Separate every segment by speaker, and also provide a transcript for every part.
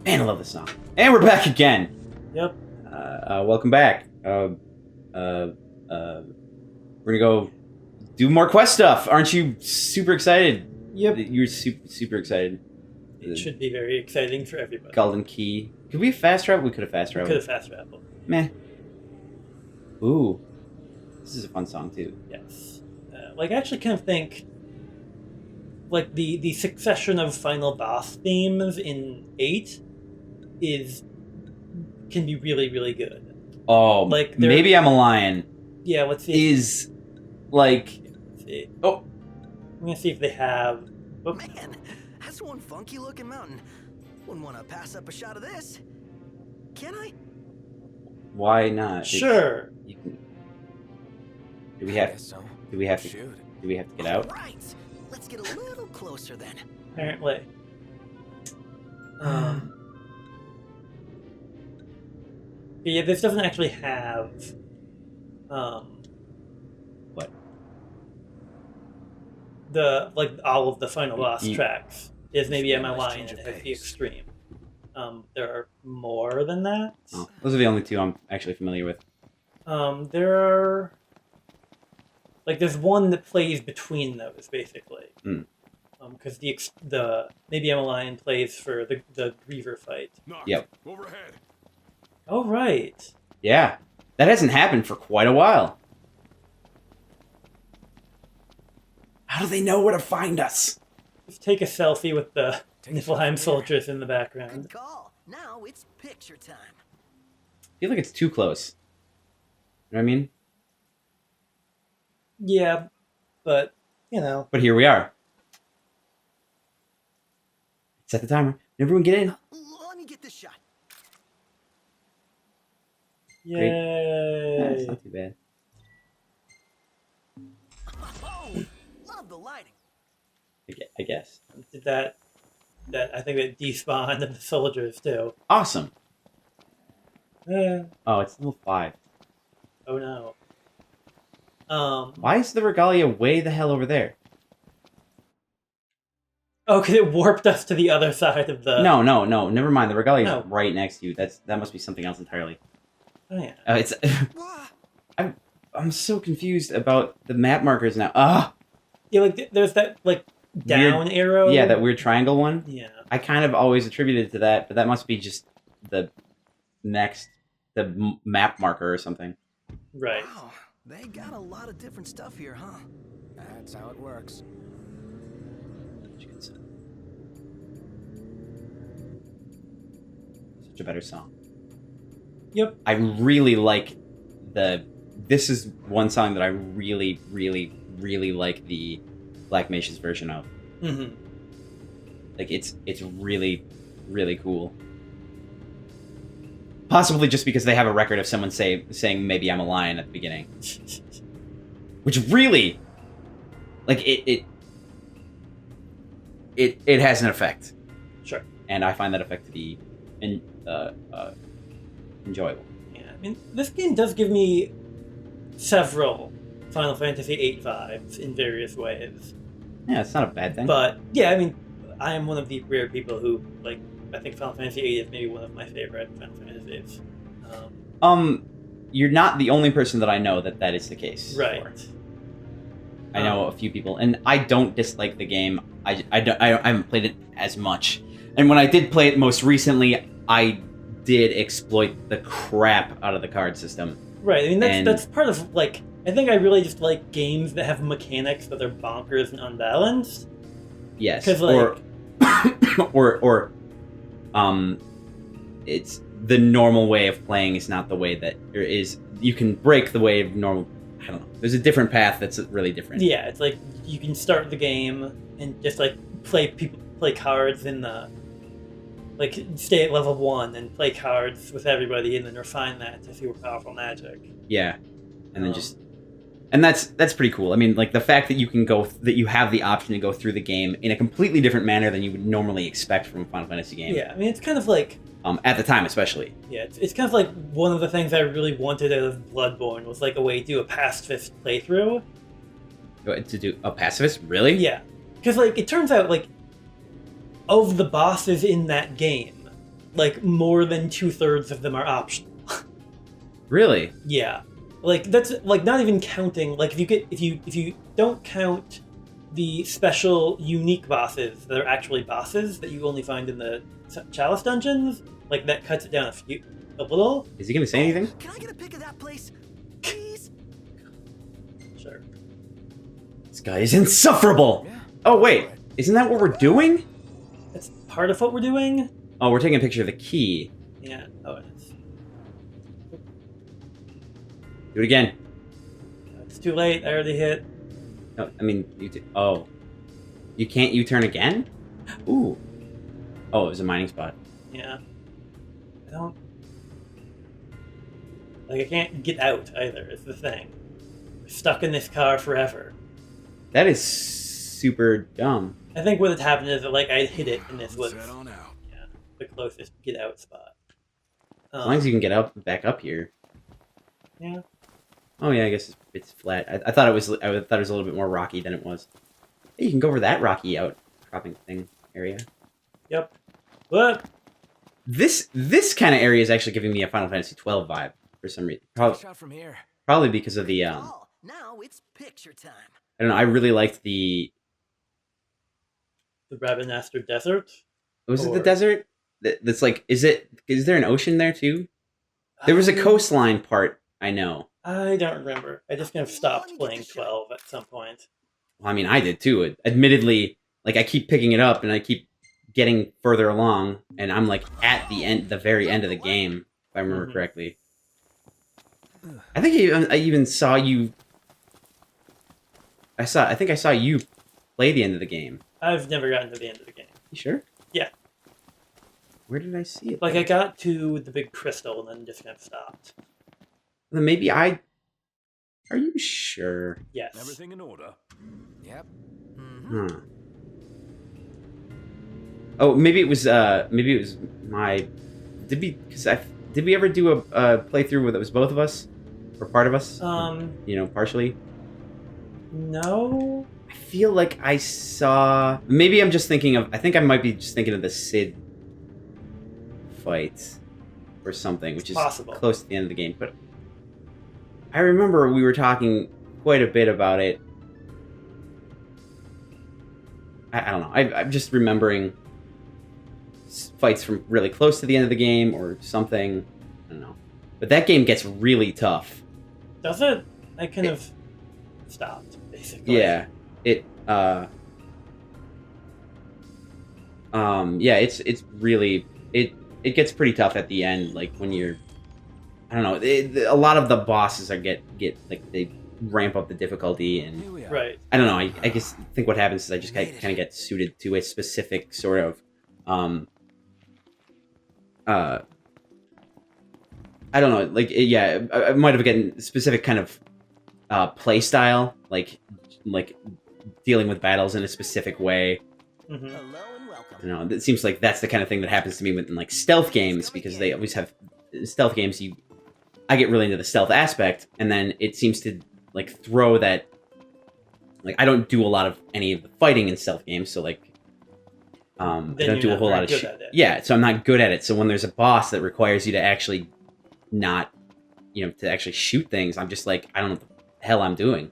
Speaker 1: Man, I love this song. And we're back again.
Speaker 2: Yep.
Speaker 1: Welcome back. We're gonna go do more quest stuff. Aren't you super excited?
Speaker 2: Yep.
Speaker 1: You're super excited.
Speaker 2: It should be very exciting for everybody.
Speaker 1: Golden Key. Could we have fast travel? We could have fast
Speaker 2: Could
Speaker 1: travel.
Speaker 2: have fast traveled.
Speaker 1: Meh. Ooh. This is a fun song too.
Speaker 2: Yes. I actually kind of think like the succession of final boss themes in 8 can be really, really good.
Speaker 1: Oh,
Speaker 2: Like,
Speaker 1: maybe I'm a lion.
Speaker 2: Yeah, let's see.
Speaker 1: Is like
Speaker 2: Let's see.
Speaker 1: oh
Speaker 2: I'm gonna see if they have. Oh,
Speaker 3: Man, that's one funky looking mountain. Wouldn't want to pass up a shot of this. Can I?
Speaker 1: why not?
Speaker 2: sure.
Speaker 1: You can, do we have
Speaker 4: So,
Speaker 1: do we have to
Speaker 4: shoot.
Speaker 1: do we have to get out?
Speaker 3: Right. Let's get a little closer then.
Speaker 2: Apparently. Yeah, this doesn't actually have.
Speaker 1: What?
Speaker 2: All of the final boss
Speaker 1: You-
Speaker 2: tracks is maybe Am I
Speaker 4: Nice
Speaker 2: Lying
Speaker 4: change
Speaker 2: and
Speaker 4: of
Speaker 2: it has the
Speaker 4: pace.
Speaker 2: extreme. There are more than that.
Speaker 1: Oh, those are the only two I'm actually familiar with.
Speaker 2: There are there's one that plays between those basically.
Speaker 1: Hmm.
Speaker 2: Because the maybe Am I Lying plays for the Griever fight.
Speaker 1: Yep.
Speaker 4: Overhead.
Speaker 2: Oh right.
Speaker 1: Yeah, that hasn't happened for quite a while. How do they know where to find us?
Speaker 2: Just take a selfie with the
Speaker 4: Take a
Speaker 2: Niflheim
Speaker 4: shot from
Speaker 2: soldiers in the background.
Speaker 3: Good call. Now it's picture time.
Speaker 1: I feel like it's too close. You know what I mean?
Speaker 2: Yeah, but
Speaker 1: But here we are. Set the timer. Everyone get in.
Speaker 3: Let me get this shot.
Speaker 1: Yeah, it's
Speaker 2: yay!
Speaker 1: not too bad.
Speaker 3: Oh, love the lighting.
Speaker 1: I guess.
Speaker 2: Did that I think that despawned the soldiers too.
Speaker 1: Awesome.
Speaker 2: Eh,
Speaker 1: Oh, it's level 5.
Speaker 2: oh no.
Speaker 1: Why is the Regalia way the hell over there?
Speaker 2: Oh, because it warped us to the other side of the.
Speaker 1: No. Never mind. The Regalia is
Speaker 2: No.
Speaker 1: right next to you. That must be something else entirely.
Speaker 2: Oh yeah.
Speaker 1: It's. I'm so confused about the map markers now. Ah.
Speaker 2: Yeah, there's that down arrow.
Speaker 1: Yeah, that weird triangle one.
Speaker 2: Yeah.
Speaker 1: I kind of always attributed it to that, but that must be just the map marker or something.
Speaker 2: Right.
Speaker 3: Wow, they got a lot of different stuff here, huh?
Speaker 4: That's how it works.
Speaker 1: Such a better song.
Speaker 2: Yep.
Speaker 1: I really like this is one song that I really, really, really like the Black Mage's version of.
Speaker 2: Mm-hmm.
Speaker 1: Like it's really, really cool. Possibly just because they have a record of someone saying maybe I'm a lion at the beginning. Which really like it has an effect.
Speaker 2: Sure.
Speaker 1: And I find that effect to be enjoyable.
Speaker 2: Yeah. I mean, this game does give me several Final Fantasy VIII vibes in various ways.
Speaker 1: Yeah, it's not a bad thing.
Speaker 2: But yeah, I mean, I am one of the rare people who I think Final Fantasy VIII is maybe one of my favorite Final Fantasies.
Speaker 1: You're not the only person that I know that is the case.
Speaker 2: Right.
Speaker 1: for. I know a few people, and I don't dislike the game. I haven't played it as much, and when I did play it most recently, I did exploit the crap out of the card system.
Speaker 2: Right. I mean,
Speaker 1: And-
Speaker 2: that's part of I think I really just like games that have mechanics that are bonkers and unbalanced.
Speaker 1: Yes,
Speaker 2: 'Cause,
Speaker 1: or it's the normal way of playing is not the way that there is. You can break the way of normal. I don't know. There's a different path that's really different.
Speaker 2: Yeah, it's like you can start the game and just play cards in the stay at level 1 and play cards with everybody and then refine that to super powerful magic.
Speaker 1: Yeah, and then
Speaker 2: Um,
Speaker 1: and that's pretty cool. I mean, like the fact that you have the option to go through the game in a completely different manner than you would normally expect from a Final Fantasy game.
Speaker 2: Yeah, I mean it's kind of like
Speaker 1: At the time, especially.
Speaker 2: yeah, it's kind of like one of the things I really wanted out of Bloodborne was a way to do a pacifist playthrough.
Speaker 1: To do a pacifist, really?
Speaker 2: Yeah, because it turns out of the bosses in that game, like more than 2/3 of them are optional.
Speaker 1: Really?
Speaker 2: Yeah, like that's like not even counting. Like if you don't count the special unique bosses that are actually bosses that you only find in the Chalice dungeons, like that cuts it down a little.
Speaker 1: Is he gonna say anything?
Speaker 3: Can I get a pic of that place, please?
Speaker 2: Sure.
Speaker 1: This guy is insufferable.
Speaker 4: Yeah.
Speaker 1: Oh wait, isn't that what we're doing?
Speaker 2: That's part of what we're doing.
Speaker 1: Oh, we're taking a picture of the key.
Speaker 2: Yeah. Oh, it is.
Speaker 1: Do it again.
Speaker 2: It's too late. I already hit.
Speaker 1: No, I mean, oh, you can't U-turn again? Ooh. Oh, it was a mining spot.
Speaker 2: Yeah. I don't. Like, I can't get out either, is the thing. I'm stuck in this car forever.
Speaker 1: That is super dumb.
Speaker 2: I think what had happened is that, like, I hit it, and this was
Speaker 4: Let's head on out.
Speaker 2: the closest get out spot.
Speaker 1: As long as you can get back up here.
Speaker 2: Yeah.
Speaker 1: Oh yeah, I guess it's flat. I thought it was. I thought it was a little bit more rocky than it was. Hey, you can go over that rocky outcropping thing area.
Speaker 2: Yep. But
Speaker 1: This kind of area is actually giving me a Final Fantasy 12 vibe for some reason.
Speaker 4: Shot from here.
Speaker 1: Probably because of the
Speaker 3: Oh, now it's picture time.
Speaker 1: I don't know. I really liked the.
Speaker 2: the Rabanastre Desert.
Speaker 1: Was it the
Speaker 2: Or-
Speaker 1: desert? That's like. Is there an ocean there too? There was a coastline part. I know.
Speaker 2: I don't remember. I just kind of stopped playing 12 at some point.
Speaker 1: Well, I mean, I did too. Admittedly, like I keep picking it up and I keep getting further along, and I'm like at the very end of the game, if I remember
Speaker 2: Mhm.
Speaker 1: correctly. I think I even saw you. I think I saw you play the end of the game.
Speaker 2: I've never gotten to the end of the game.
Speaker 1: You sure?
Speaker 2: Yeah.
Speaker 1: Where did I see it?
Speaker 2: Like, I got to the big crystal and then just kind of stopped.
Speaker 1: Then maybe I. Are you sure?
Speaker 2: Yes.
Speaker 4: Everything in order. Yep.
Speaker 3: Mm-hmm.
Speaker 1: Huh. Oh, maybe it was my. Did we ever do a playthrough where it was both of us, or part of us? You know, partially.
Speaker 2: No.
Speaker 1: I feel like I saw. Maybe I'm just thinking of. I think I might be just thinking of the Cid fight or something, which is
Speaker 2: Possible.
Speaker 1: close to the end of the game. But I remember we were talking quite a bit about it. I don't know. I'm just remembering fights from really close to the end of the game or something. I don't know. But that game gets really tough.
Speaker 2: Does it? I kind of stopped, basically.
Speaker 1: Yeah. It yeah, it's really it gets pretty tough at the end, like when you're I don't know, a lot of the bosses get like they ramp up the difficulty, and
Speaker 4: Here we are.
Speaker 2: Right.
Speaker 1: I don't know, I guess think what happens is I just kind of get suited to a specific sort of I don't know, like yeah, I might have gotten specific kind of play style, like dealing with battles in a specific way.
Speaker 2: hmm
Speaker 3: Hello and welcome.
Speaker 1: You know, it seems like that's the kind of thing that happens to me in like stealth games, because they always have stealth games. I get really into the stealth aspect, and then it seems to like throw that. Like I don't do a lot of any of the fighting in stealth games, so like I
Speaker 2: Then
Speaker 1: don't
Speaker 2: you're
Speaker 1: do a
Speaker 2: not
Speaker 1: whole
Speaker 2: very
Speaker 1: lot of
Speaker 2: good
Speaker 1: shit.
Speaker 2: at it.
Speaker 1: Yeah, so I'm not good at it. So when there's a boss that requires you to actually not, you know, to actually shoot things, I'm just like, I don't know what the hell I'm doing.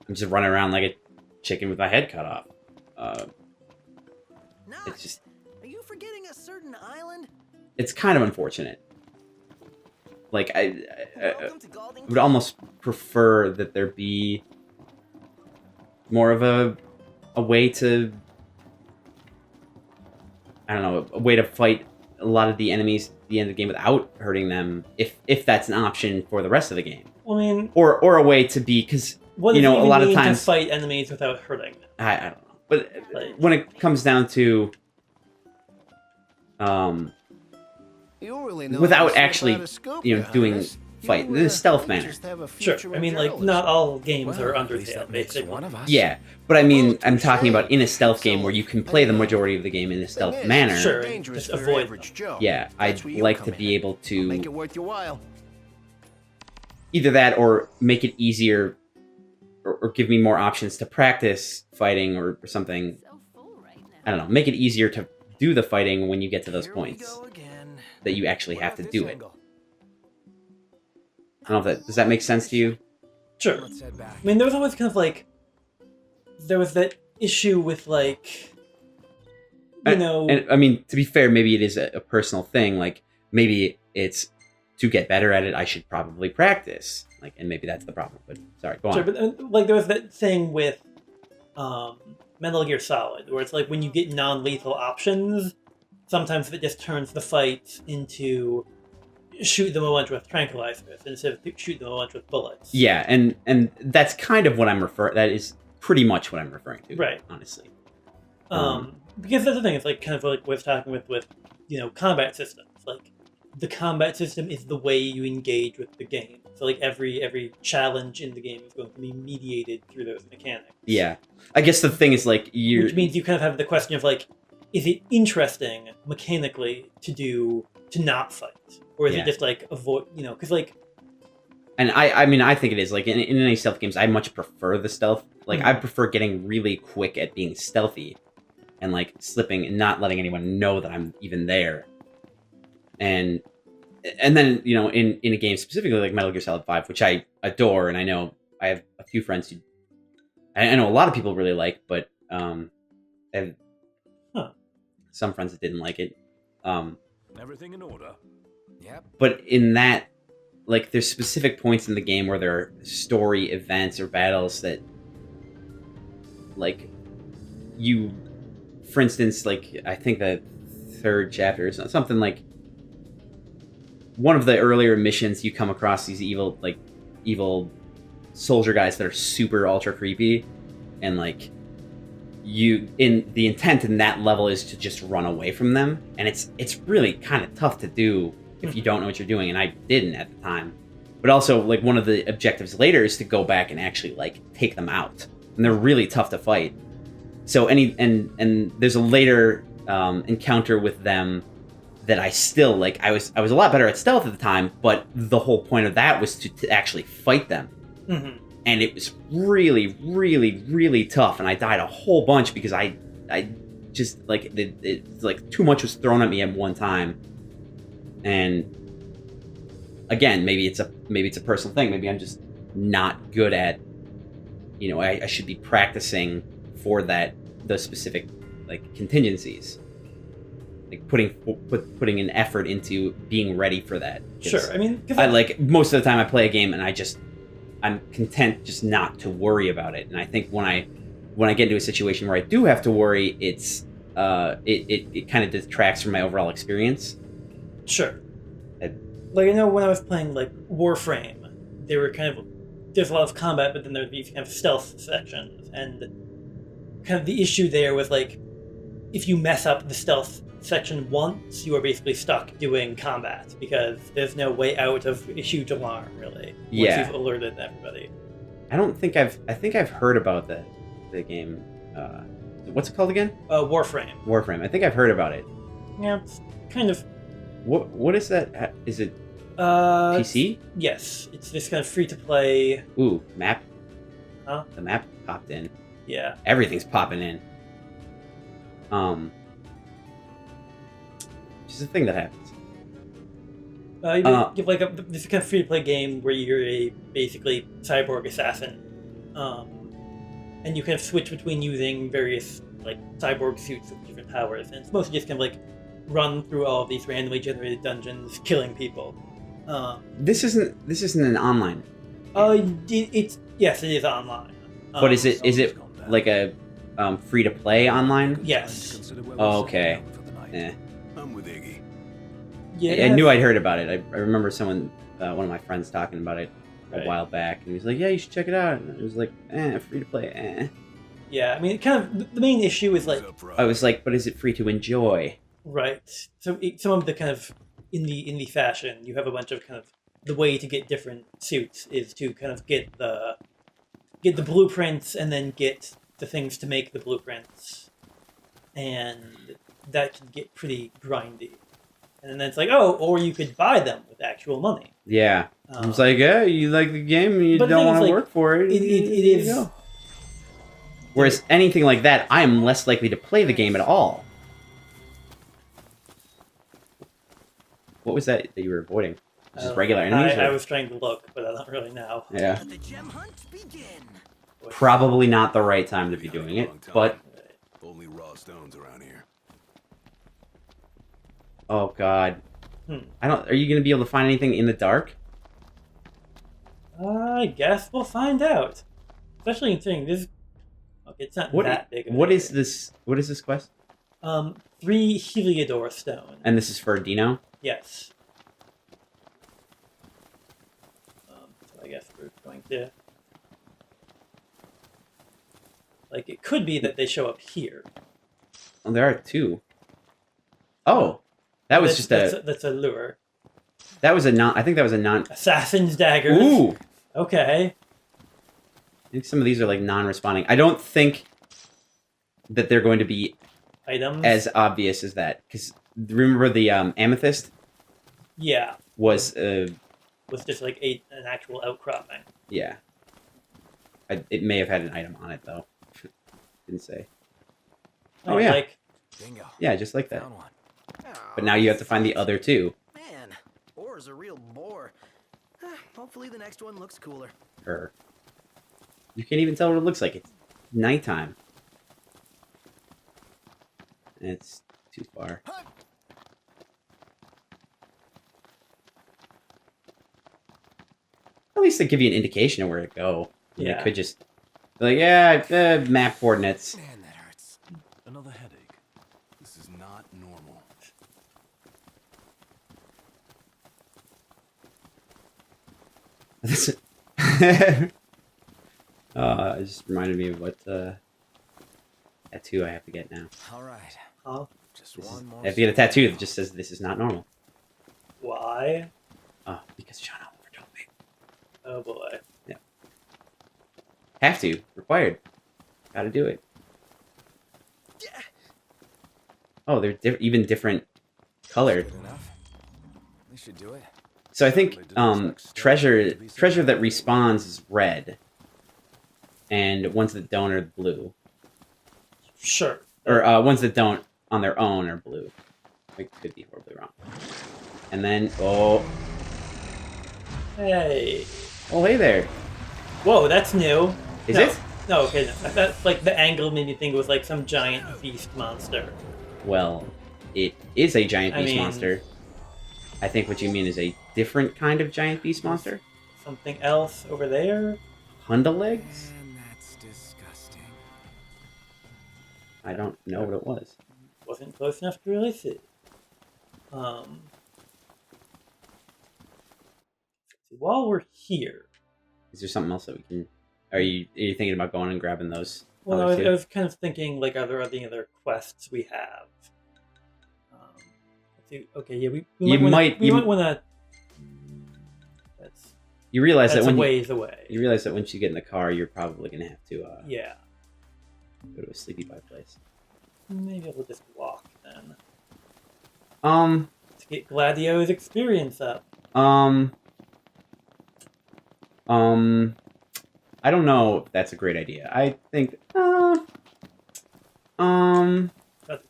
Speaker 1: I'm just running around like a chicken with my head cut off.
Speaker 3: Nah,
Speaker 1: It's just,
Speaker 3: are you forgetting a certain island?
Speaker 1: it's kind of unfortunate. Like I
Speaker 3: Welcome to Galding.
Speaker 1: would almost prefer that there be more of a way to, I don't know, a way to fight a lot of the enemies at the end of the game without hurting them, if that's an option for the rest of the game,
Speaker 2: I mean,
Speaker 1: or a way to be, because
Speaker 2: what
Speaker 1: you
Speaker 2: does
Speaker 1: know,
Speaker 2: it
Speaker 1: a
Speaker 2: even
Speaker 1: lot of
Speaker 2: mean
Speaker 1: times
Speaker 2: to fight enemies without hurting them?
Speaker 1: I don't know, but
Speaker 2: Like-
Speaker 1: when it comes down to
Speaker 4: You really know
Speaker 1: Without
Speaker 4: how to slip
Speaker 1: actually,
Speaker 4: out a scoop,
Speaker 1: you know, doing
Speaker 4: Johannes.
Speaker 1: fight
Speaker 4: You,
Speaker 1: in a stealth
Speaker 4: you
Speaker 1: manner.
Speaker 4: just have a
Speaker 2: Sure.
Speaker 4: future
Speaker 2: I mean,
Speaker 4: of
Speaker 2: like,
Speaker 4: journalism.
Speaker 2: not all games
Speaker 4: Well,
Speaker 2: are
Speaker 4: at least
Speaker 2: Undertale,
Speaker 4: that makes
Speaker 2: basically.
Speaker 4: one of us.
Speaker 1: Yeah, but I mean,
Speaker 4: Well,
Speaker 1: I'm talking about in a
Speaker 4: touche.
Speaker 1: stealth game where you can play the majority of the game in a
Speaker 4: Thing
Speaker 1: stealth
Speaker 4: is,
Speaker 1: manner.
Speaker 2: Sure.
Speaker 4: dangerous
Speaker 2: just
Speaker 4: for your
Speaker 2: avoid
Speaker 4: average Joe.
Speaker 1: Yeah,
Speaker 4: That's
Speaker 1: I'd
Speaker 4: where you
Speaker 1: like
Speaker 4: come
Speaker 1: to be
Speaker 4: in.
Speaker 1: able
Speaker 4: Make
Speaker 1: to
Speaker 4: it worth your while.
Speaker 1: either that or make it easier, or give me more options to practice fighting or something.
Speaker 5: So full right now.
Speaker 1: I don't know, make it easier to do the fighting when you get to those
Speaker 3: Here
Speaker 1: points.
Speaker 3: we go again.
Speaker 1: that you actually
Speaker 4: What
Speaker 1: have to
Speaker 4: about
Speaker 1: do
Speaker 4: this
Speaker 1: it.
Speaker 4: angle?
Speaker 1: I don't know if that does that make sense to you?
Speaker 2: Sure.
Speaker 4: Let's head back.
Speaker 2: I mean, there was always kind of like there was that issue with like you know
Speaker 1: And I mean, to be fair, maybe it is a personal thing. Like maybe it's to get better at it, I should probably practice. Like, and maybe that's the problem. But sorry, go on.
Speaker 2: sure, but like there was that thing with Metal Gear Solid where it's like when you get non-lethal options, sometimes it just turns the fight into shoot them a bunch with tranquilizers instead of shoot them a bunch with bullets.
Speaker 1: Yeah, and that's kind of what I'm referring. That is pretty much what I'm referring to.
Speaker 2: Right.
Speaker 1: Honestly.
Speaker 2: Because that's the thing. It's like kind of like what I was talking with combat systems. Like the combat system is the way you engage with the game. So like every challenge in the game is going to be mediated through those mechanics.
Speaker 1: Yeah. I guess the thing is like
Speaker 2: Which means you kind of have the question of like, is it interesting mechanically to not fight, or is
Speaker 1: Yeah.
Speaker 2: it just like avoid? Because like
Speaker 1: And I mean, I think it is. Like, in any stealth games, I much prefer the stealth. Like, I
Speaker 2: Mhm.
Speaker 1: prefer getting really quick at being stealthy and, like, slipping and not letting anyone know that I'm even there. And then, in a game specifically like Metal Gear Solid 5, which I adore, and I know I have a few friends who... I know a lot of people really like, but I have some friends that didn't like it.
Speaker 4: Everything in order. Yep.
Speaker 1: But in that, like, there's specific points in the game where there are story events or battles that, like, for instance, like, I think the third chapter is something like one of the earlier missions, you come across these evil soldier guys that are super ultra creepy, and like the intent in that level is to just run away from them, and it's really kind of tough to do if you don't know what you're doing, and I didn't at the time. But also, like, one of the objectives later is to go back and actually, like, take them out, and they're really tough to fight. So and there's a later encounter with them that I still like. I was a lot better at stealth at the time, but the whole point of that was to actually fight them.
Speaker 2: mhm.
Speaker 1: And it was really, really, really tough, and I died a whole bunch because I just, like, it's like too much was thrown at me at one time. And again, maybe it's a personal thing. Maybe I'm just not good at, I should be practicing for those specific, like, contingencies, like putting an effort into being ready for that. 'Cause
Speaker 2: Sure. I mean, 'cause
Speaker 1: I like most of the time I play a game and I'm content just not to worry about it. And I think when I get into a situation where I do have to worry, it's it kind of detracts from my overall experience.
Speaker 2: Sure.
Speaker 1: And-
Speaker 2: Like I know when I was playing like Warframe, they were there's a lot of combat, but then there'd be kind of stealth sections, and kind of the issue there was like if you mess up the stealth section once, you are basically stuck doing combat because there's no way out of a huge alarm really. Once
Speaker 1: Yeah.
Speaker 2: you've alerted everybody.
Speaker 1: I think I've heard about the game. What's it called again?
Speaker 2: Warframe.
Speaker 1: Warframe. I think I've heard about it.
Speaker 2: Yeah, it's kind of.
Speaker 1: What is that? Is it
Speaker 2: Uh,
Speaker 1: PC?
Speaker 2: Yes, it's this kind of free to play.
Speaker 1: Ooh, map.
Speaker 2: Huh?
Speaker 1: The map popped in.
Speaker 2: Yeah.
Speaker 1: Everything's popping in. Which is a thing that happens.
Speaker 2: You have like this kind of free to play game where you're a basically cyborg assassin, and you kind of switch between using various like cyborg suits with different powers, and it's mostly just kind of like run through all of these randomly generated dungeons, killing people.
Speaker 1: This isn't an online.
Speaker 2: Yes, it is online.
Speaker 1: But is it like a free to play online?
Speaker 2: Yes.
Speaker 1: Oh, okay. Eh.
Speaker 4: I'm with Iggy.
Speaker 2: Yeah.
Speaker 1: I knew I'd heard about it. I remember one of my friends talking about it a
Speaker 2: Right.
Speaker 1: while back, and he was like, "Yeah, you should check it out." And it was like, free to play.
Speaker 2: Yeah, I mean, kind of the main issue is like
Speaker 1: I was like, "But is it free to enjoy?"
Speaker 2: right. So some of the kind of in the fashion, you have a bunch of kind of the way to get different suits is to kind of get the blueprints and then get the things to make the blueprints, and that can get pretty grindy. And then it's like, or you could buy them with actual money.
Speaker 1: Yeah. I was like, "Yeah, you like the game and you
Speaker 2: But the
Speaker 1: don't
Speaker 2: thing
Speaker 1: want
Speaker 2: is,
Speaker 1: to
Speaker 2: like,
Speaker 1: work for it.
Speaker 2: it
Speaker 1: Here you
Speaker 2: is.
Speaker 1: go." Whereas anything like that, I am less likely to play the game at all. What was that you were avoiding? Just
Speaker 2: Oh,
Speaker 1: regular enemies?
Speaker 2: I
Speaker 1: or-
Speaker 2: was trying to look, but I don't really know.
Speaker 1: Yeah.
Speaker 3: Let the gem hunt begin.
Speaker 1: Probably not the right time to be doing it, but
Speaker 4: Only raw stones around here.
Speaker 1: oh god,
Speaker 2: Hmm.
Speaker 1: I don't. Are you gonna be able to find anything in the dark?
Speaker 2: I guess we'll find out. Especially considering this. Okay, it's not
Speaker 1: What?
Speaker 2: that big. Of
Speaker 1: What
Speaker 2: an
Speaker 1: is
Speaker 2: area.
Speaker 1: this? What is this quest?
Speaker 2: 3 Heliodor stone.
Speaker 1: And this is for Dino.
Speaker 2: Yes. So I guess we're going to. Like, it could be that they show up here.
Speaker 1: Oh, there are 2. Oh, that was just a.
Speaker 2: That's a lure.
Speaker 1: That was a non. I think that was a non.
Speaker 2: Assassin's daggers.
Speaker 1: Ooh.
Speaker 2: Okay.
Speaker 1: I think some of these are like non-responding. I don't think that they're going to be
Speaker 2: Items.
Speaker 1: as obvious as that, because remember the amethyst
Speaker 2: Yeah.
Speaker 1: was
Speaker 2: Was just like an actual outcropping.
Speaker 1: yeah. It may have had an item on it though. Didn't say. Oh, yeah.
Speaker 2: Like,
Speaker 4: Bingo.
Speaker 1: Yeah, just like that.
Speaker 4: Found one.
Speaker 1: But now you have to find the other 2.
Speaker 3: Man, Ore's a real bore. Hopefully the next one looks cooler.
Speaker 1: Her. You can't even tell what it looks like. It's nighttime. And it's too far. At least they give you an indication of where to go. And
Speaker 2: Yeah.
Speaker 1: They could just be like, yeah, map coordinates.
Speaker 4: Man, that hurts. Another headache. This is not normal.
Speaker 1: This it just reminded me of what tattoo I have to get now.
Speaker 4: All right.
Speaker 2: huh?
Speaker 4: Just
Speaker 1: This is-
Speaker 4: one more.
Speaker 1: I have to get a tattoo that just says this is not normal.
Speaker 2: Why?
Speaker 1: Because John Oliver told me.
Speaker 2: Oh boy.
Speaker 1: Have to. Required. Gotta do it.
Speaker 3: Yeah.
Speaker 1: Oh, they're even different colored.
Speaker 4: Good enough. We should do it.
Speaker 1: So I think treasure that respawns is red, and ones that don't are blue,
Speaker 2: Sure.
Speaker 1: or ones that don't on their own are blue. I could be horribly wrong. And then
Speaker 2: Hey.
Speaker 1: hey there.
Speaker 2: Whoa, that's new.
Speaker 1: Is
Speaker 2: No.
Speaker 1: it?
Speaker 2: No, okay, no. That's like the angle made me think it was like some giant beast monster.
Speaker 1: Well, it is a giant
Speaker 2: I
Speaker 1: beast
Speaker 2: mean-
Speaker 1: monster. I think what you mean is a different kind of giant beast monster.
Speaker 2: Something else over there?
Speaker 1: Hunda legs?
Speaker 4: And that's disgusting.
Speaker 1: I don't know what it was.
Speaker 2: Wasn't close enough to really see. While we're here,
Speaker 1: Is there something else that we can? Are you thinking about going and grabbing those?
Speaker 2: well,
Speaker 1: other
Speaker 2: I
Speaker 1: two?
Speaker 2: was kind of thinking, like, are there any other quests we have? Let's see. Okay, yeah, we
Speaker 1: You
Speaker 2: might
Speaker 1: might-
Speaker 2: want to.
Speaker 1: You realize
Speaker 2: That's
Speaker 1: that
Speaker 2: a
Speaker 1: when
Speaker 2: ways away.
Speaker 1: you realize that once you get in the car, you're probably gonna have to
Speaker 2: Yeah,
Speaker 1: go to a sleepy by place.
Speaker 2: maybe we'll just walk then
Speaker 1: Um,
Speaker 2: to get Gladio's experience up.
Speaker 1: I don't know if that's a great idea. I think,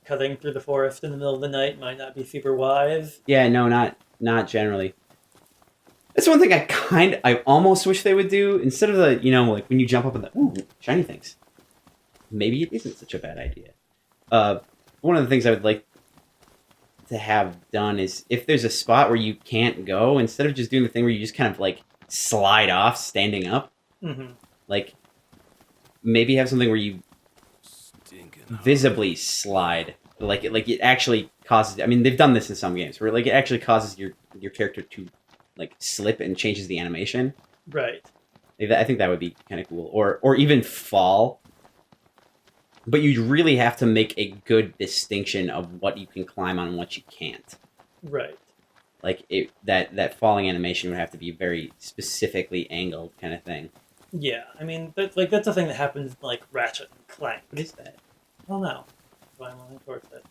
Speaker 2: Cutting through the forest in the middle of the night might not be super wise.
Speaker 1: yeah, no, not generally. That's one thing I almost wish they would do instead of the, like when you jump up and the ooh, shiny things. Maybe it isn't such a bad idea. One of the things I would like to have done is if there's a spot where you can't go, instead of just doing the thing where you just kind of like slide off standing up,
Speaker 2: Mm-hmm.
Speaker 1: like maybe have something where you
Speaker 4: Stinking.
Speaker 1: visibly slide, like it actually causes. I mean, they've done this in some games where like it actually causes your character to like slip and changes the animation.
Speaker 2: Right.
Speaker 1: I think that would be kind of cool, or even fall. But you really have to make a good distinction of what you can climb on and what you can't.
Speaker 2: Right.
Speaker 1: Like that falling animation would have to be very specifically angled kind of thing.
Speaker 2: Yeah, I mean, that's a thing that happens in, like, Ratchet and Clank.
Speaker 1: What is that?
Speaker 2: Well, no. So I'm only towards it.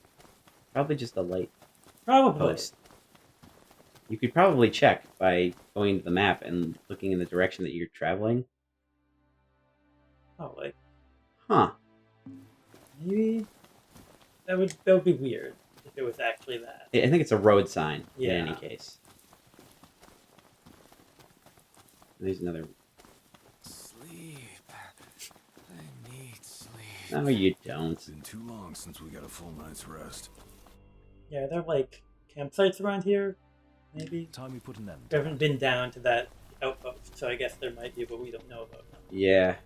Speaker 1: Probably just a light
Speaker 2: Probably.
Speaker 1: post. You could probably check by going to the map and looking in the direction that you're traveling.
Speaker 2: Oh, like,
Speaker 1: Huh.
Speaker 2: maybe that would be weird. it was actually that.
Speaker 1: I think it's a road sign
Speaker 2: Yeah.
Speaker 1: in any case. There's another.
Speaker 4: Sleep. I need sleep.
Speaker 1: No, you don't.
Speaker 4: It's been too long since we got a full night's rest.
Speaker 2: Yeah, there are like campsites around here, maybe.
Speaker 4: Time we put an end.
Speaker 2: We haven't been down to that outpost, so I guess there might be, but we don't know about them.
Speaker 1: Yeah.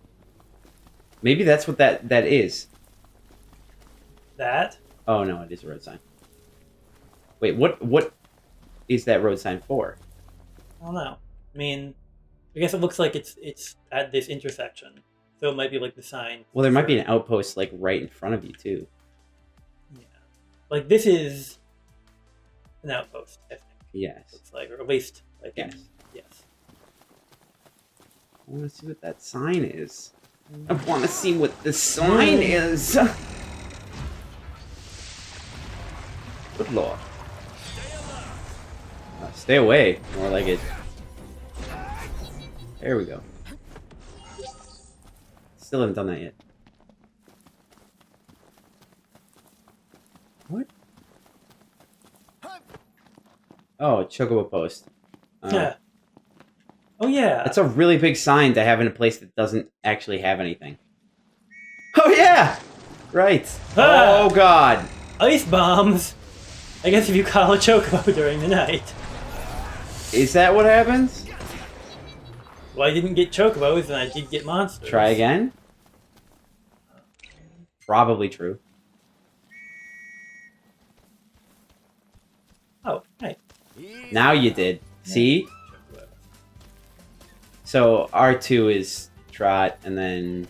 Speaker 1: Maybe that's what that is.
Speaker 2: That?
Speaker 1: Oh no, it is a road sign. Wait, what is that road sign for?
Speaker 2: I don't know. I mean, I guess it looks like it's at this intersection, so it might be like the sign.
Speaker 1: Well, there might be
Speaker 2: for-
Speaker 1: an outpost like right in front of you too.
Speaker 2: Yeah, like this is an outpost. I think
Speaker 1: Yes.
Speaker 2: looks like, or at least like
Speaker 1: Yes.
Speaker 2: yes.
Speaker 1: I want to see what that sign is. I want to see what the sign is. Good lord. Stay away. More like it. There we go. Still haven't done that yet. What? Oh, Chocobo Post.
Speaker 2: Yeah. Oh yeah.
Speaker 1: That's a really big sign to have in a place that doesn't actually have anything. Oh yeah! Right.
Speaker 2: Ah!
Speaker 1: Oh god.
Speaker 2: Ice bombs. I guess if you call a chocobo during the night.
Speaker 1: Is that what happens?
Speaker 2: Well, I didn't get chocobos, and I did get monsters.
Speaker 1: Try again? Probably true.
Speaker 2: Oh, hey.
Speaker 1: Now you did. See? So R2 is trot, and then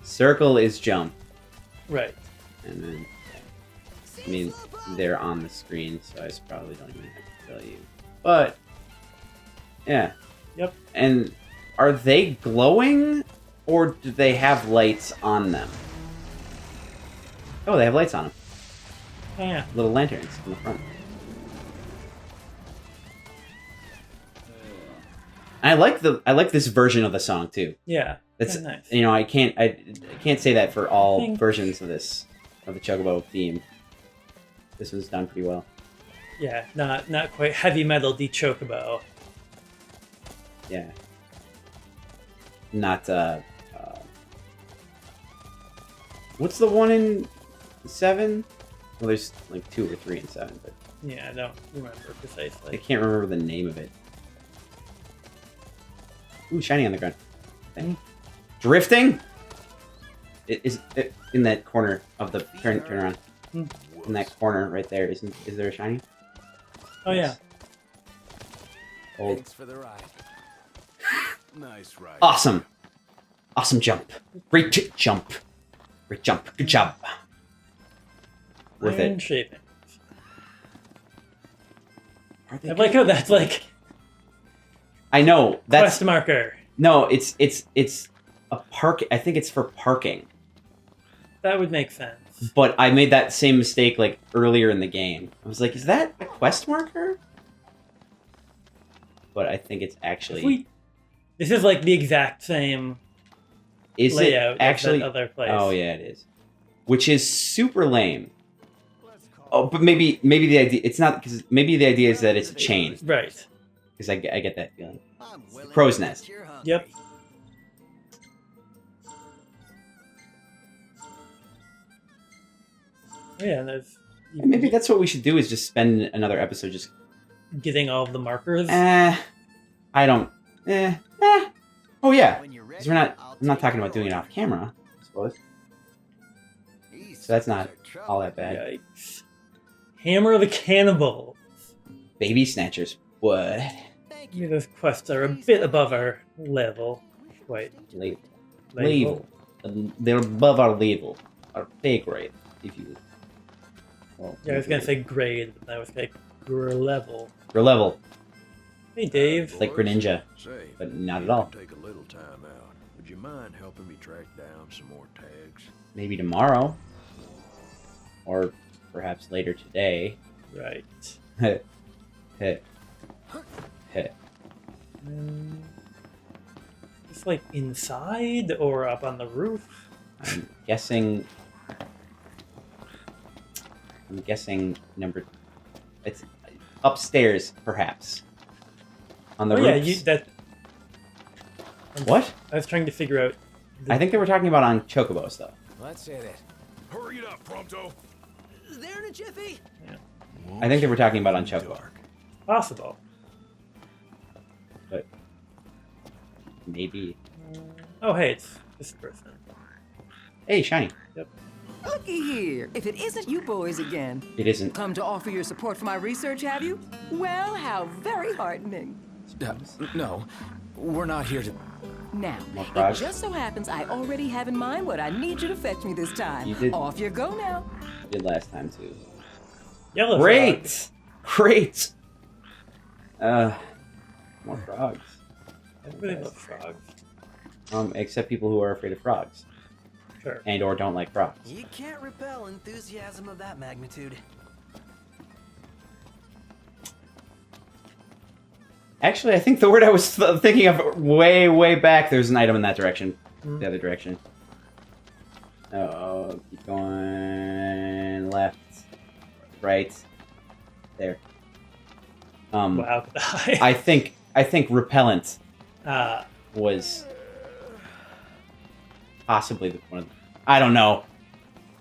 Speaker 1: circle is jump,
Speaker 2: Right.
Speaker 1: and then I mean they're on the screen, so I probably don't even have to tell you. But yeah.
Speaker 2: Yep.
Speaker 1: And are they glowing, or do they have lights on them? Oh, they have lights on them.
Speaker 2: Oh, yeah.
Speaker 1: Little lanterns in the front. I like this version of the song too.
Speaker 2: Yeah.
Speaker 1: That's
Speaker 2: Very nice.
Speaker 1: you know I can't say that for all
Speaker 2: Thank-
Speaker 1: versions of the Chocobo theme. This one's done pretty well.
Speaker 2: Yeah, not quite heavy metal de chocobo.
Speaker 1: Yeah. Not what's the one in 7? Well, there's like 2 or 3 in 7, but
Speaker 2: Yeah, I don't remember
Speaker 1: I
Speaker 2: precisely.
Speaker 1: can't remember the name of it. Ooh, shiny on the ground.
Speaker 2: Mm.
Speaker 1: Drifting? Is it in that corner of the turn around?
Speaker 2: Mm.
Speaker 1: In that corner right there, is there a shiny?
Speaker 2: Oh
Speaker 1: Yes. Old.
Speaker 4: Thanks for the ride. Nice ride.
Speaker 1: Awesome. Awesome jump. Great jump. Great jump. Good job. Worth
Speaker 2: Iron
Speaker 1: it.
Speaker 2: shaping.
Speaker 1: Are they
Speaker 2: I like how that's like
Speaker 1: I know. That's
Speaker 2: quest marker.
Speaker 1: no. It's a park. I think it's for parking.
Speaker 2: That would make sense.
Speaker 1: But I made that same mistake like earlier in the game. I was like, is that a quest marker? But I think it's actually.
Speaker 2: This is like the exact same
Speaker 1: Is
Speaker 2: layout
Speaker 1: it actually?
Speaker 2: as that other place.
Speaker 1: Oh yeah, it is. Which is super lame. Oh, but maybe the idea it's not because maybe the idea is that it's a chain
Speaker 2: Right.
Speaker 1: because I get that feeling.
Speaker 3: I'm willing
Speaker 1: Crow's
Speaker 3: to
Speaker 1: nest.
Speaker 3: bet you're hungry.
Speaker 2: Yep. Oh, yeah, and there's
Speaker 1: Maybe that's what we should do is just spend another episode just.
Speaker 2: getting all of the markers.
Speaker 1: I don't. Oh yeah,
Speaker 3: When you're
Speaker 1: because
Speaker 3: ready,
Speaker 1: we're not.
Speaker 3: I'll
Speaker 1: I'm not
Speaker 3: take
Speaker 1: talking
Speaker 3: you
Speaker 1: about doing it
Speaker 3: over.
Speaker 1: off camera. I suppose.
Speaker 3: These
Speaker 1: So that's not
Speaker 3: suckers are trouble.
Speaker 1: all that bad.
Speaker 2: Yikes. Hammer of the Cannibal.
Speaker 1: Baby snatchers. What?
Speaker 3: Thank
Speaker 2: Yeah,
Speaker 3: you.
Speaker 2: those quests are a bit above our level. Wait.
Speaker 1: Level. They're above our level. Our pay grade, if you. Well,
Speaker 2: Yeah, I was gonna say grade, but that was like level.
Speaker 1: Your level,
Speaker 2: Hey, Dave.
Speaker 1: like Greninja,
Speaker 5: Say,
Speaker 1: but not
Speaker 5: if
Speaker 1: at all.
Speaker 5: you Take a little time out. Would you mind helping me track down some more tags?
Speaker 1: Maybe tomorrow, or perhaps later today.
Speaker 2: Right.
Speaker 1: Heh. Heh. Heh.
Speaker 2: It's like inside or up on the roof.
Speaker 1: I'm guessing. I'm guessing it's upstairs, perhaps. On the
Speaker 2: Oh yeah,
Speaker 1: roofs. What?
Speaker 2: I was trying to figure out.
Speaker 1: I think they were talking about on Chocobos, though.
Speaker 5: Let's hit it.
Speaker 4: Hurry it up, Prompto.
Speaker 3: There in a jiffy.
Speaker 1: I think they were talking about on Chocobo.
Speaker 2: Possible.
Speaker 1: But maybe.
Speaker 2: Oh hey, it's this person.
Speaker 1: Hey, shiny.
Speaker 6: Looky here. If it isn't you boys again.
Speaker 1: It isn't.
Speaker 6: Come to offer your support for my research, have you? Well, how very heartening.
Speaker 5: No, we're not here to...
Speaker 6: Now,
Speaker 1: More
Speaker 6: it
Speaker 1: frogs?
Speaker 6: just so happens I already have in mind what I need you to fetch me this time.
Speaker 1: You did.
Speaker 6: Off you go now.
Speaker 1: Did last time too.
Speaker 2: Yellow
Speaker 1: Great,
Speaker 2: frogs.
Speaker 1: great. More frogs.
Speaker 2: Everybody loves frogs.
Speaker 1: Except people who are afraid of frogs
Speaker 2: Sure.
Speaker 1: and or don't like frogs.
Speaker 3: You can't repel enthusiasm of that magnitude.
Speaker 1: Actually, I think the word I was thinking of way, way back, there's an item in that direction. The other direction. Oh, keep going left, right, there.
Speaker 2: Wow.
Speaker 1: I think repellent
Speaker 2: uh,
Speaker 1: was possibly one of the, I don't know.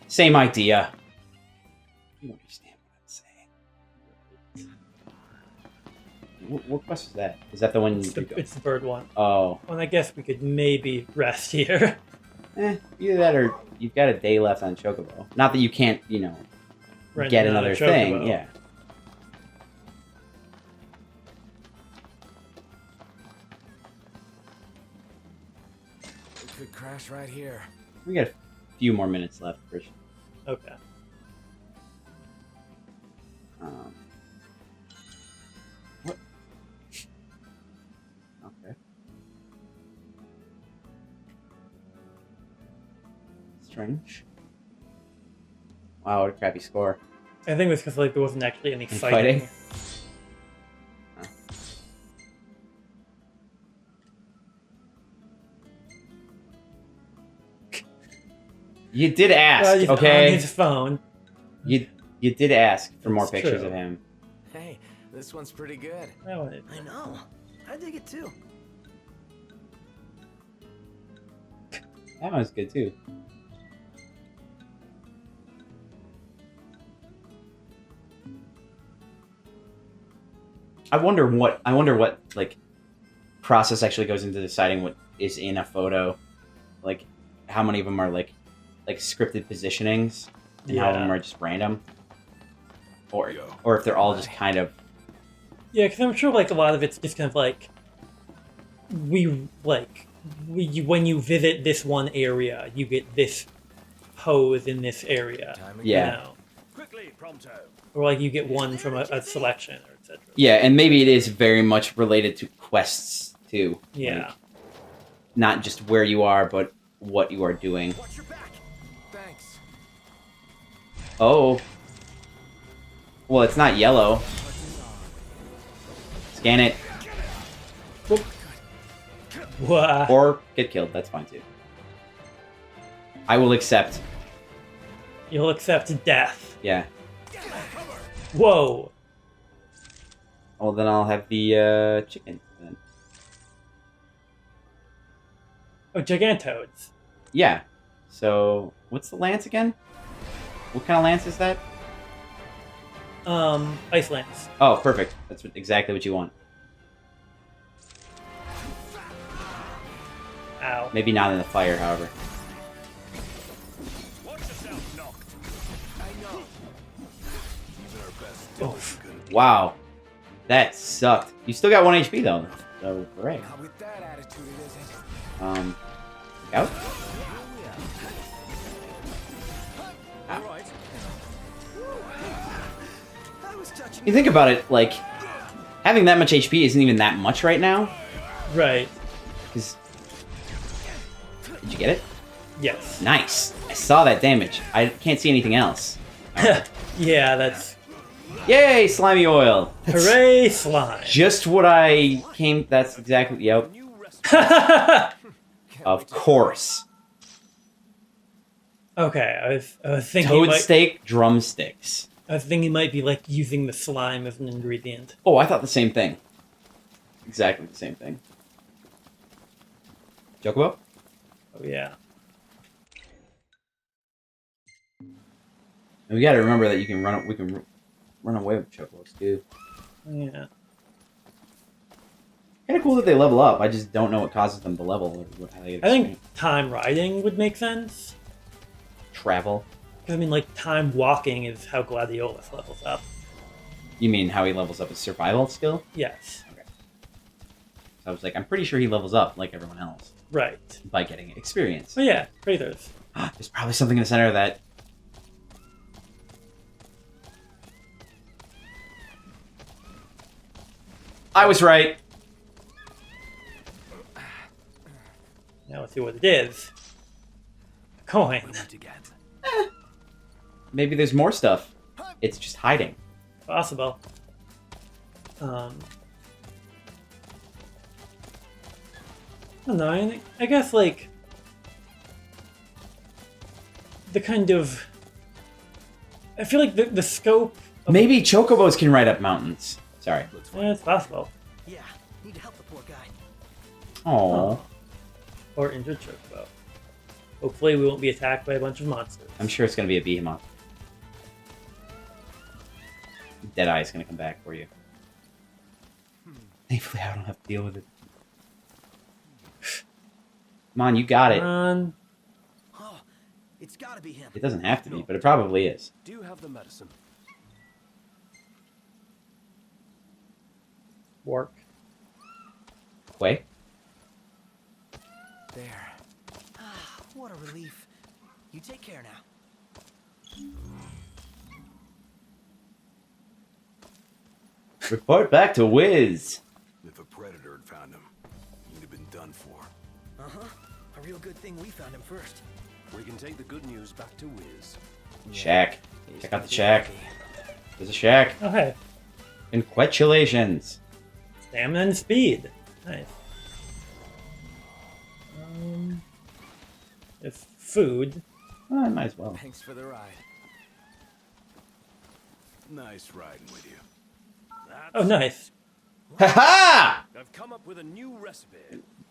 Speaker 1: Same idea. You understand what I'm saying? What quest is that? Is that the one?
Speaker 2: it's the bird one.
Speaker 1: Oh,
Speaker 2: Well, I guess we could maybe rest here.
Speaker 1: either that or you've got a day left on Chocobo. Not that you can't,
Speaker 2: Rent
Speaker 1: get another thing.
Speaker 2: chocobo.
Speaker 1: Yeah.
Speaker 5: We could crash right here.
Speaker 1: We got a few more minutes left, Christian.
Speaker 2: Okay.
Speaker 1: What? Okay. Strange. Wow, what a crappy score.
Speaker 2: I think it was because like there wasn't actually any
Speaker 1: Any
Speaker 2: fighting.
Speaker 1: fighting? You did ask,
Speaker 2: Well, he's on
Speaker 1: okay?
Speaker 2: his phone.
Speaker 1: You did ask for more
Speaker 2: It's
Speaker 1: pictures
Speaker 2: true.
Speaker 1: of him.
Speaker 5: Hey, this one's pretty good.
Speaker 2: That one is-
Speaker 3: I know. I dig it too.
Speaker 1: That one's good too. I wonder what like process actually goes into deciding what is in a photo. Like how many of them are like scripted positionings and how of them
Speaker 2: Yeah.
Speaker 1: are just random. Or
Speaker 4: Yo.
Speaker 1: if they're all just kind of
Speaker 2: Yeah, because I'm sure like a lot of it's just kind of like when you visit this one area, you get this pose in this area.
Speaker 5: Time
Speaker 1: Yeah.
Speaker 2: You know?
Speaker 4: Quickly, Prompto.
Speaker 2: Or like you get one from a selection or etc.
Speaker 1: yeah, and maybe it is very much related to quests too.
Speaker 2: Yeah.
Speaker 1: Like, not just where you are, but what you are doing.
Speaker 3: Watch your back.
Speaker 5: Thanks.
Speaker 1: Oh. Well, it's not yellow. Scan it.
Speaker 2: Wah.
Speaker 1: Or get killed. That's fine too. I will accept.
Speaker 2: You'll accept death.
Speaker 1: Yeah.
Speaker 2: Whoa.
Speaker 1: Well, then I'll have the chicken then.
Speaker 2: Oh, Gigantoads.
Speaker 1: Yeah. So, what's the lance again? What kind of lance is that?
Speaker 2: Ice Lance.
Speaker 1: Oh, perfect. That's exactly what you want.
Speaker 2: Ow.
Speaker 1: Maybe not in the fire, however.
Speaker 4: Watch yourself, knocked.
Speaker 5: I know.
Speaker 4: Even our best
Speaker 2: Oh.
Speaker 4: is good.
Speaker 1: Wow. That sucked. You still got 1 HP though. So, hooray.
Speaker 5: Not with that attitude, it isn't.
Speaker 1: Out?
Speaker 5: All right.
Speaker 3: I was touching.
Speaker 1: You think about it, like, having that much HP isn't even that much right now.
Speaker 2: Right.
Speaker 1: Because. Did you get it?
Speaker 2: Yes.
Speaker 1: Nice. I saw that damage. I can't see anything else.
Speaker 2: Yeah, that's
Speaker 1: Yay, slimy oil. That's
Speaker 2: hooray slime.
Speaker 1: just what I came. That's exactly. Yep.
Speaker 4: New recipe.
Speaker 1: Of course.
Speaker 2: Okay, I was thinking
Speaker 1: Toad
Speaker 2: like
Speaker 1: steak, drumsticks.
Speaker 2: I think it might be like using the slime as an ingredient.
Speaker 1: Oh, I thought the same thing. Exactly the same thing. Chocobo?
Speaker 2: Oh yeah.
Speaker 1: And we got to remember that you can run. We can run away with chocobos too.
Speaker 2: Yeah.
Speaker 1: Kind of cool that they level up. I just don't know what causes them to level. Or how they get
Speaker 2: I think
Speaker 1: experience.
Speaker 2: time riding would make sense.
Speaker 1: Travel.
Speaker 2: Because I mean, like time walking is how Gladiolus levels up.
Speaker 1: You mean how he levels up his survival skill?
Speaker 2: Yes.
Speaker 1: So I was like, I'm pretty sure he levels up like everyone else
Speaker 2: Right.
Speaker 1: by getting experience.
Speaker 2: Oh yeah, Praetors.
Speaker 1: There's probably something in the center of that. I was right.
Speaker 2: Now let's see what it is. A coin.
Speaker 4: What to get?
Speaker 1: Maybe there's more stuff. It's just hiding.
Speaker 2: Possible. I don't know. I guess like the kind of. I feel like the scope. Of,
Speaker 1: Maybe chocobos can ride up mountains. Sorry.
Speaker 4: Let's find
Speaker 2: Yeah, it's possible.
Speaker 3: Yeah, need to help the poor guy.
Speaker 1: Oh,
Speaker 2: Or injured chocobo. Hopefully, we won't be attacked by a bunch of monsters.
Speaker 1: I'm sure it's gonna be a behemoth. Deadeye is gonna come back for you. Thankfully, I don't have to deal with it. Come on, you got it.
Speaker 2: Um,
Speaker 3: Oh, it's gotta be him.
Speaker 1: It doesn't have to be, but it probably is.
Speaker 4: Do you have the medicine?
Speaker 2: work.
Speaker 1: Quay?
Speaker 4: There.
Speaker 3: Ah, what a relief. You take care now.
Speaker 1: Report back to Wiz.
Speaker 5: If a predator had found him, he'd have been done for.
Speaker 3: Uh-huh. A real good thing we found him first.
Speaker 4: We can take the good news back to Wiz.
Speaker 1: Shack. Check out the shack. There's a shack.
Speaker 2: Oh hey,
Speaker 1: Congratulations.
Speaker 2: stamina and speed. Nice. If food.
Speaker 1: Well, I might as well.
Speaker 3: Thanks for the ride.
Speaker 5: Nice riding with you.
Speaker 2: Oh, nice.
Speaker 1: Ha
Speaker 4: I've come up with a new recipe.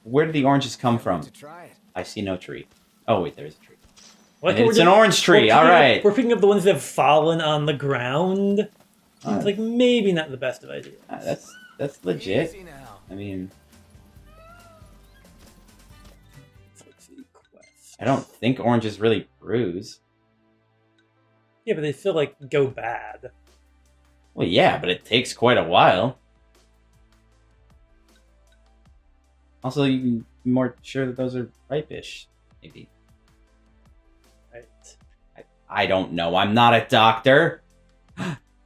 Speaker 1: Where did the oranges come from?
Speaker 3: To try it.
Speaker 1: I see no tree. Oh, wait, there is a tree.
Speaker 2: Like
Speaker 1: And
Speaker 2: we're
Speaker 1: it's an
Speaker 2: just-
Speaker 1: orange tree,
Speaker 2: we're picking
Speaker 1: alright.
Speaker 2: up- We're picking up the ones that have fallen on the ground.
Speaker 1: Oh.
Speaker 2: It's like maybe not the best of ideas.
Speaker 1: That's legit.
Speaker 3: Easy now.
Speaker 1: I mean,
Speaker 2: Let's see, quest.
Speaker 1: I don't think oranges really bruise.
Speaker 2: Yeah, but they still like go bad.
Speaker 1: Well, yeah, but it takes quite a while. Also, you can be more sure that those are ripe-ish, maybe.
Speaker 2: Right.
Speaker 1: I don't know. I'm not a doctor.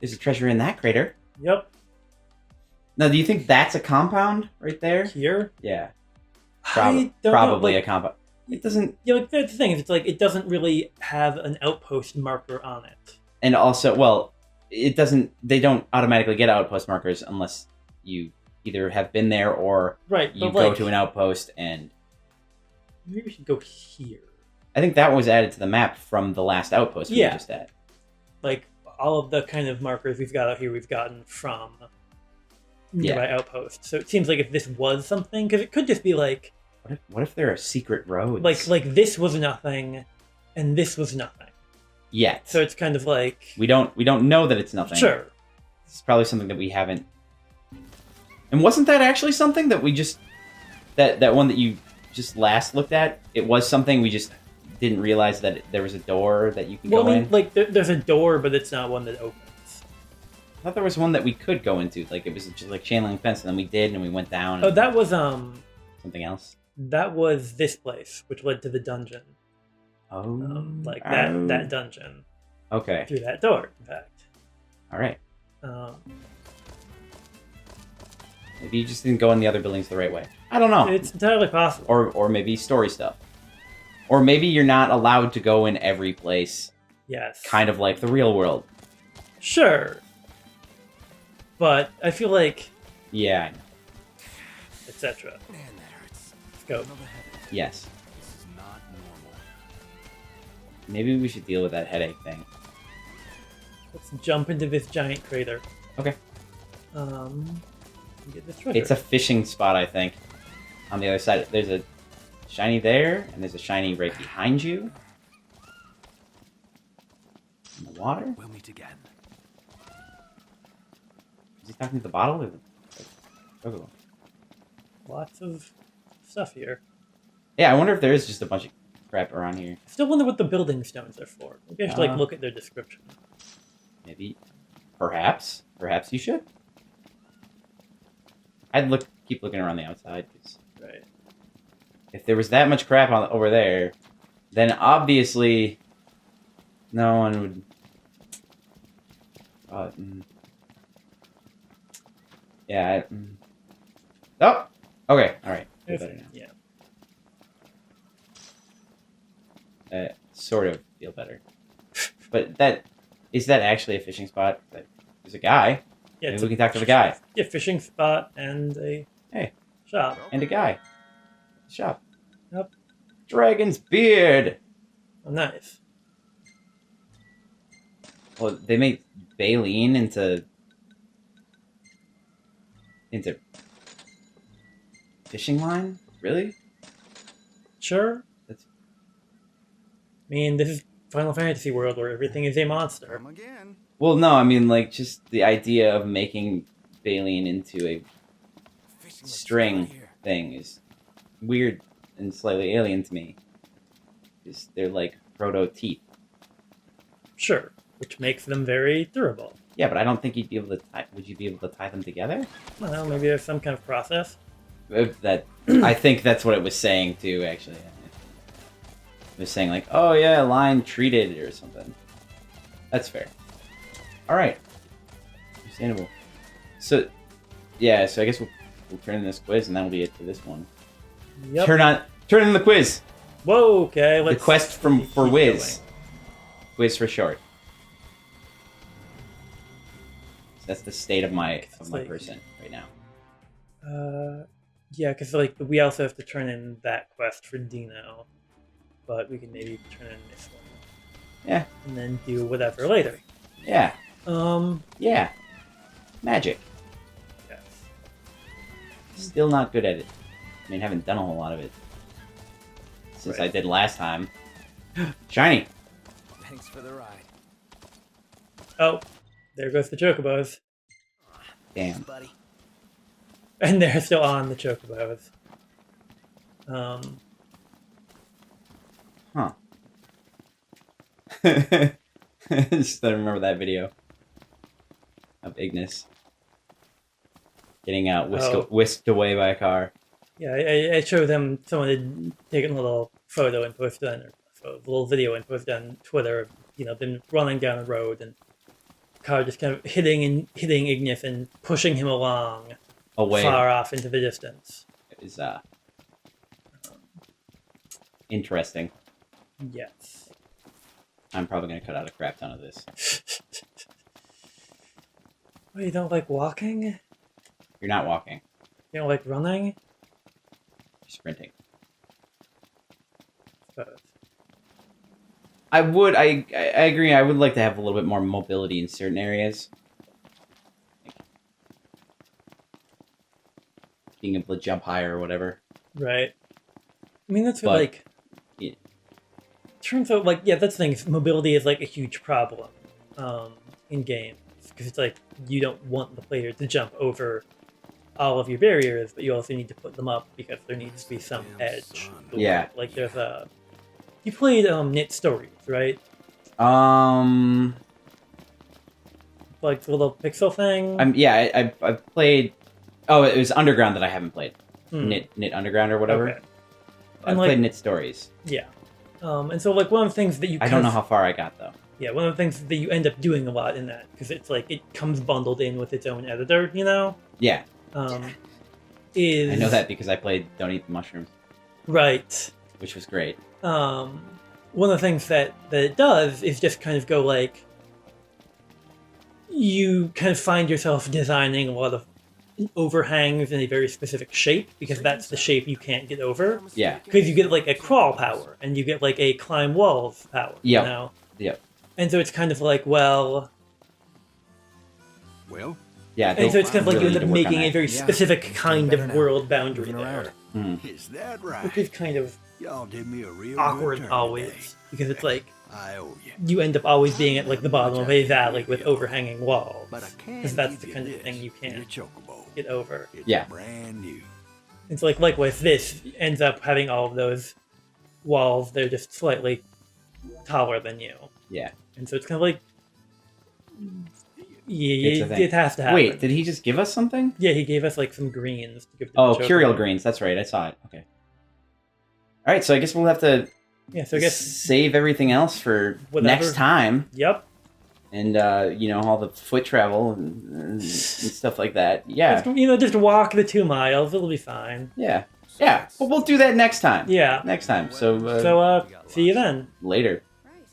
Speaker 1: There's a treasure in that crater.
Speaker 2: Yep.
Speaker 1: Now, do you think that's a compound right there?
Speaker 2: Here.
Speaker 1: Yeah,
Speaker 2: I don't
Speaker 1: probably
Speaker 2: know,
Speaker 1: a compound. It doesn't.
Speaker 2: Yeah, like that's the thing. It's like it doesn't really have an outpost marker on it.
Speaker 1: And also, well, it doesn't. They don't automatically get outpost markers unless you either have been there or
Speaker 2: Right.
Speaker 1: you
Speaker 2: but
Speaker 1: go
Speaker 2: like,
Speaker 1: to an outpost. And
Speaker 2: maybe we should go here.
Speaker 1: I think that was added to the map from the last outpost we were
Speaker 2: Yeah.
Speaker 1: just at.
Speaker 2: Like all of the kind of markers we've got out here, we've gotten from nearby outposts. So it seems like if this was something, because it could just be like
Speaker 1: What if there are secret roads?
Speaker 2: like this was nothing, and this was nothing.
Speaker 1: Yet.
Speaker 2: So it's kind of like
Speaker 1: we don't know that it's nothing.
Speaker 2: sure.
Speaker 1: It's probably something that we haven't. And wasn't that actually something that we just that one that you just last looked at? It was something we just didn't realize that there was a door that you can
Speaker 2: Well,
Speaker 1: go
Speaker 2: I mean,
Speaker 1: in.
Speaker 2: like there's a door, but it's not one that opens.
Speaker 1: I thought there was one that we could go into. Like it was just like chain link fence, and then we did, and we went down.
Speaker 2: Oh,
Speaker 1: and
Speaker 2: that was
Speaker 1: something else.
Speaker 2: this place, which led to the dungeon.
Speaker 1: Oh,
Speaker 2: Like that dungeon
Speaker 1: Okay,
Speaker 2: through that door. In fact,
Speaker 1: all right.
Speaker 2: um,
Speaker 1: Maybe you just didn't go in the other buildings the right way. I don't know.
Speaker 2: it's entirely possible.
Speaker 1: Or maybe story stuff. Or maybe you're not allowed to go in every place,
Speaker 2: Yes,
Speaker 1: kind of like the real world.
Speaker 2: sure, but I feel like
Speaker 1: Yeah, I know.
Speaker 2: etc.
Speaker 4: Man, that hurts.
Speaker 2: Let's go.
Speaker 4: Another headache.
Speaker 1: Yes.
Speaker 4: This is not normal.
Speaker 1: Maybe we should deal with that headache thing.
Speaker 2: Let's jump into this giant crater.
Speaker 1: Okay.
Speaker 2: And get this treasure.
Speaker 1: It's a fishing spot, I think. On the other side, there's a shiny there, and there's a shiny right behind you. In the water?
Speaker 4: We'll meet again.
Speaker 1: Is he talking to the bottle or the Chocobo?
Speaker 2: Lots of stuff here.
Speaker 1: Yeah, I wonder if there is just a bunch of crap around here.
Speaker 2: I still wonder what the building stones are for. Maybe I should like look at their description.
Speaker 1: Maybe. Perhaps. Perhaps you should. I'd keep looking around the outside, because
Speaker 2: Right.
Speaker 1: if there was that much crap over there, then obviously no one would. Yeah. Oh. Okay. All right. Feel better now.
Speaker 2: Yeah.
Speaker 1: Sort of feel better. But that actually a fishing spot? There's a guy.
Speaker 2: Yeah.
Speaker 1: Maybe we can talk to the guy.
Speaker 2: Yeah, fishing spot and a shop.
Speaker 1: And a guy. Shop.
Speaker 2: Yep.
Speaker 1: Dragon's beard.
Speaker 2: Oh, nice.
Speaker 1: Well, they made Baleen into fishing line? Really?
Speaker 2: Sure.
Speaker 1: That's
Speaker 2: I mean, this is Final Fantasy world where everything is a monster.
Speaker 3: Come again.
Speaker 1: well, no. I mean, like just the idea of making Baleen into a string thing is weird and slightly alien to me. Because they're like proto teeth.
Speaker 2: Sure. Which makes them very durable.
Speaker 1: Yeah, but I don't think you'd be able to tie. Would you be able to tie them together?
Speaker 2: Well, maybe there's some kind of process.
Speaker 1: That I think that's what it was saying too. Actually, it was saying like, "Oh yeah, line treated" or something. That's fair. All right, understandable. So, yeah. So I guess we'll turn in this quiz, and that'll be it for this one.
Speaker 2: Yep.
Speaker 1: Turn in the quiz.
Speaker 2: Whoa, okay.
Speaker 1: The quest for
Speaker 2: keep
Speaker 1: Wiz.
Speaker 2: going.
Speaker 1: Quiz for short. So that's the state of my
Speaker 2: like-
Speaker 1: person right now.
Speaker 2: Yeah, because like we also have to turn in that quest for Dino, but we can maybe turn in this one.
Speaker 1: Yeah.
Speaker 2: And then do whatever later.
Speaker 1: Yeah.
Speaker 2: Um.
Speaker 1: Yeah. Magic.
Speaker 2: Yes.
Speaker 1: Still not good at it. I mean, haven't done a whole lot of it since
Speaker 2: Right.
Speaker 1: I did last time. Shiny.
Speaker 3: Thanks for the ride.
Speaker 2: Oh, there goes the chocobos,
Speaker 1: Damn.
Speaker 3: Buddy.
Speaker 2: and they're still on the chocobos.
Speaker 1: Huh. Just don't remember that video of Ignis getting whisked away by a car.
Speaker 2: Yeah, I showed them. Someone had taken a little photo and posted on, or a little video and posted on Twitter. You know, them running down a road and car just kind of hitting Ignis and pushing him along
Speaker 1: Away
Speaker 2: far off into the distance.
Speaker 1: is interesting.
Speaker 2: Yes.
Speaker 1: I'm probably gonna cut out a crap ton of this.
Speaker 2: Oh, you don't like walking?
Speaker 1: You're not walking.
Speaker 2: You don't like running?
Speaker 1: You're sprinting.
Speaker 2: But
Speaker 1: I agree. I would like to have a little bit more mobility in certain areas. Like being able to jump higher or whatever.
Speaker 2: right. I mean, that's what,
Speaker 1: But-
Speaker 2: like.
Speaker 1: Yeah.
Speaker 2: Turns out, like, yeah, that's the thing. Mobility is like a huge problem in games because it's like you don't want the player to jump over all of your barriers, but you also need to put them up because there needs to be some
Speaker 4: Damn
Speaker 2: edge.
Speaker 4: son.
Speaker 2: to
Speaker 1: Yeah.
Speaker 2: it. Like there's a. You played Knit Stories, right? Like the little pixel thing.
Speaker 1: I played. Oh, it was Underground that I haven't played.
Speaker 2: Hmm.
Speaker 1: Knit Underground or whatever.
Speaker 2: Okay.
Speaker 1: I
Speaker 2: And, like-
Speaker 1: played Knit Stories.
Speaker 2: Yeah. And so like one of the things that you
Speaker 1: I don't know how far I got though.
Speaker 2: Yeah, one of the things that you end up doing a lot in that because it's like it comes bundled in with its own editor, you know.
Speaker 1: Yeah,
Speaker 2: Is
Speaker 1: I know that because I played Don't Eat the Mushrooms,
Speaker 2: right?
Speaker 1: which was great.
Speaker 2: One of the things that it does is just kind of go like you kind of find yourself designing a lot of overhangs in a very specific shape because that's the shape you can't get over
Speaker 1: Yeah,
Speaker 2: because you get like a crawl power and you get like a climb walls power.
Speaker 1: Yep.
Speaker 2: You know?
Speaker 1: Yep.
Speaker 2: And so it's kind of like, well,
Speaker 5: Well,
Speaker 1: Yeah,
Speaker 2: And so it's kind of like you
Speaker 1: really
Speaker 2: end up
Speaker 1: need to work on
Speaker 2: making a
Speaker 1: that.
Speaker 2: very
Speaker 5: Yeah.
Speaker 2: specific kind
Speaker 5: Better
Speaker 2: of
Speaker 5: now.
Speaker 2: world boundary
Speaker 5: Moving
Speaker 2: there,
Speaker 5: around.
Speaker 1: Mm.
Speaker 5: Is that
Speaker 2: which
Speaker 5: right?
Speaker 2: is kind of
Speaker 5: Y'all did me a real
Speaker 2: awkward
Speaker 5: good turn
Speaker 2: always,
Speaker 5: today.
Speaker 2: because it's like
Speaker 5: I owe you.
Speaker 2: you end up always being at like the bottom of a valley with overhanging walls,
Speaker 5: But I can
Speaker 2: because that's
Speaker 5: give
Speaker 2: the
Speaker 5: you
Speaker 2: kind of
Speaker 5: this
Speaker 2: thing you
Speaker 5: for your
Speaker 2: can't
Speaker 5: chocobo.
Speaker 2: get over.
Speaker 5: It's
Speaker 1: Yeah.
Speaker 5: brand new.
Speaker 2: It's like likewise, this ends up having all of those walls. They're just slightly taller than you,
Speaker 1: Yeah.
Speaker 2: and so it's kind of like
Speaker 1: It's a
Speaker 2: yeah,
Speaker 1: thing.
Speaker 2: it has to happen.
Speaker 1: Wait, did he just give us something?
Speaker 2: Yeah, he gave us like some greens to give. To
Speaker 1: Oh,
Speaker 2: the
Speaker 1: Curial
Speaker 2: Chocobo.
Speaker 1: Greens. That's right. I saw it. Okay. All right, so I guess we'll have to
Speaker 2: Yeah, so I guess
Speaker 1: save everything else for
Speaker 2: Whatever.
Speaker 1: next time,
Speaker 2: yep.
Speaker 1: and all the foot travel and stuff like that. Yeah,
Speaker 2: Just walk the 2 miles. It'll be fine.
Speaker 1: yeah, yeah. But we'll do that next time.
Speaker 2: Yeah.
Speaker 1: Next time. So,
Speaker 2: So see you then.
Speaker 1: later.